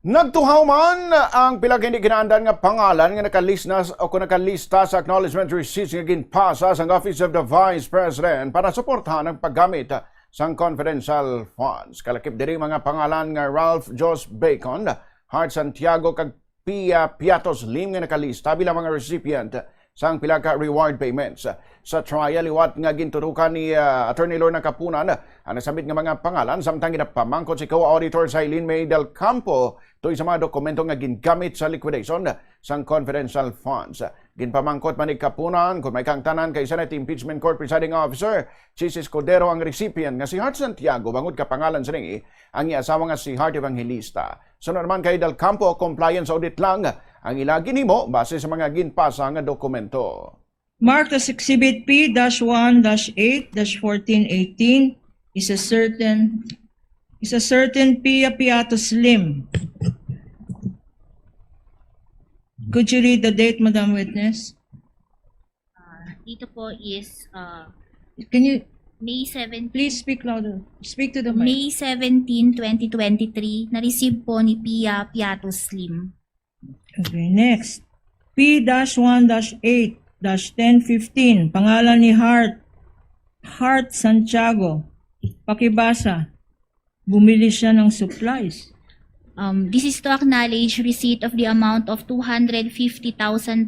Nagtuhaw man ang pila hindi kinaandan nga pangalan nga nakalista sa acknowledgement receipts nga ginpasa sa Office of the Vice President para suportahan ang paggamit sang confidential funds. Kalakip diri mga pangalan nga Ralph Jos Bacon, Hart Santiago kag Pia Piatos Lim nga nakalista bilang mga recipient sang pila ka reward payments. Sa trial, liwat nga gintutukan ni Attorney Lorna Capunan ang nasabit nga mga pangalan samtang ginapamangkot si co-auditor sa Eileen May del Campo tuloy sa mga dokumento nga gingamit sa liquidation sang confidential funds. Ginpamangkot man ni Capunan kung may kang tanan kay Senate Impeachment Court Presiding Officer Chis Escudero ang recipient nga si Hart Santiago bangod ka pangalan sa ringi ang iasawa nga si Hart Evangelista. Sunod naman kay Del Campo, compliance audit lang ang ilagi nimo base sa mga ginpasa nga dokumento. Marked as Exhibit P-1-8-1418 is a certain Pia Piatos Lim. Could you read the date, Madam Witness? Dito po is Can you May 17, please speak louder? Speak to the mic. May 17, 2023, na-receive po ni Pia Piatos Lim. Okay, next. P-1-8-1015, pangalan ni Hart Santiago. Pakibasa. Bumili siya ng supplies. This is to acknowledge receipt of the amount of 250,000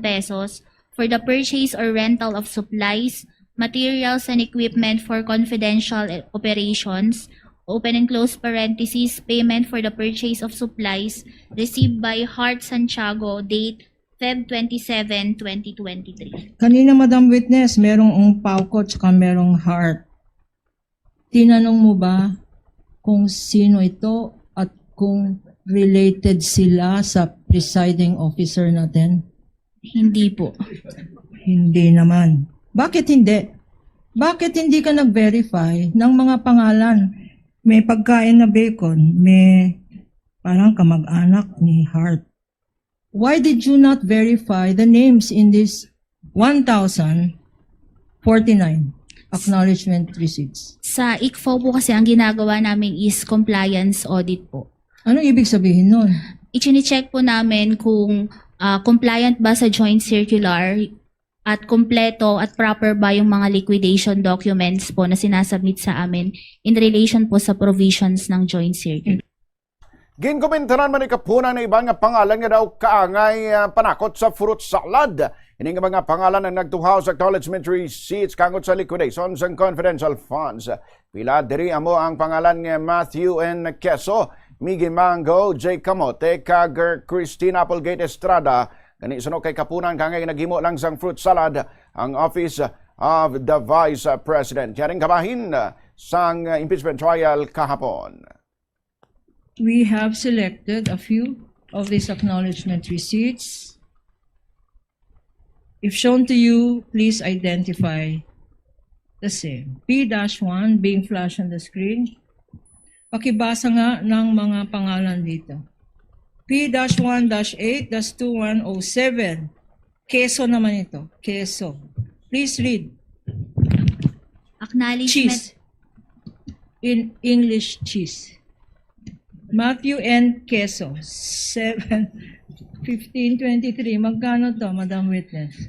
pesos for the purchase or rental of supplies, materials and equipment for confidential operations, open and close parentheses, payment for the purchase of supplies received by Hart Santiago, date Feb 27, 2023. Kanina, Madam Witness, merong umpaw ko tsaka merong Hart. Tinanong mo ba kung sino ito at kung related sila sa presiding officer natin? Hindi po. Hindi naman. Bakit hindi? Bakit hindi ka nag-verify ng mga pangalan? May pagkain na bacon, may parang kamag-anak ni Hart. Why did you not verify the names in this 1,049 acknowledgement receipts? Sa ICFO po kasi ang ginagawa namin is compliance audit po. Anong ibig sabihin nun? I-check po namin kung compliant ba sa joint circular at kompleto at proper ba yung mga liquidation documents po na sinasubmit sa amin in relation po sa provisions ng joint circular. Ginkomentaran man ni Capunan na ibang nga pangalan nga daw kaangay panakot sa fruit salad. Ini nga mga pangalan ang nagtuhaw sa acknowledgement receipts kangot sa liquidation sa confidential funds. Pila diri amo ang pangalan nga Matthew N. Queso, Miggy Mango, J. Camote, kag Christine Applegate Estrada. Gani suno kay Capunan kangay naghimo lang sang fruit salad ang Office of the Vice President. Yaring kabahin sang impeachment trial kahapon. We have selected a few of these acknowledgement receipts. If shown to you, please identify the same. P-1 being flashed on the screen. Pakibasa nga ng mga pangalan dito. P-1-8-2107. Queso naman ito. Queso. Please read. Acknowledgement. Cheese. In English, cheese. Matthew N. Queso. 7-15-23. Magkano to, Madam Witness?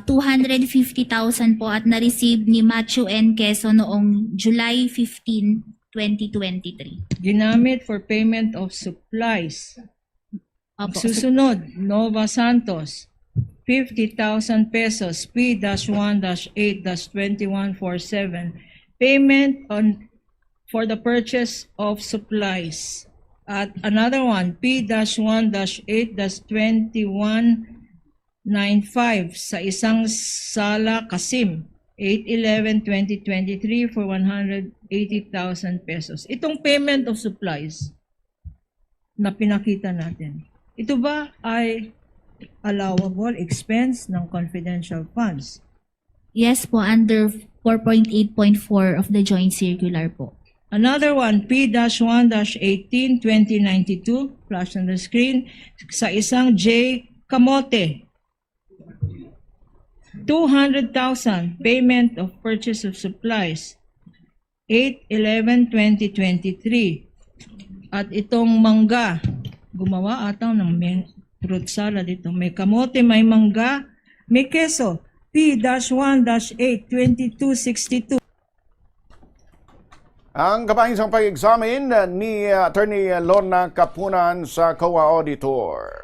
250,000 po at na-receive ni Matthew N. Queso noong July 15, 2023. Ginamit for payment of supplies. Opo. Susunod, Nova Santos. 50,000 pesos. P-1-8-2147. Payment for the purchase of supplies. At another one, P-1-8-2195 sa isang Sala Kasim, 8/11/2023 for 180,000 pesos. Itong payment of supplies na pinakita natin, ito ba ay allowable expense ng confidential funds? Yes po, under 4.8.4 of the joint circular po. Another one, P-1-18-2092, flash on the screen, sa isang J. Camote. 200,000, payment of purchase of supplies. 8/11/2023. At itong mangga, gumawa ata ng fruit salad dito. May kamote, may mangga, may keso. P-1-8, 2262. Ang kapahisang pag-examine ni Attorney Lorna Kapunan sa COA Auditor.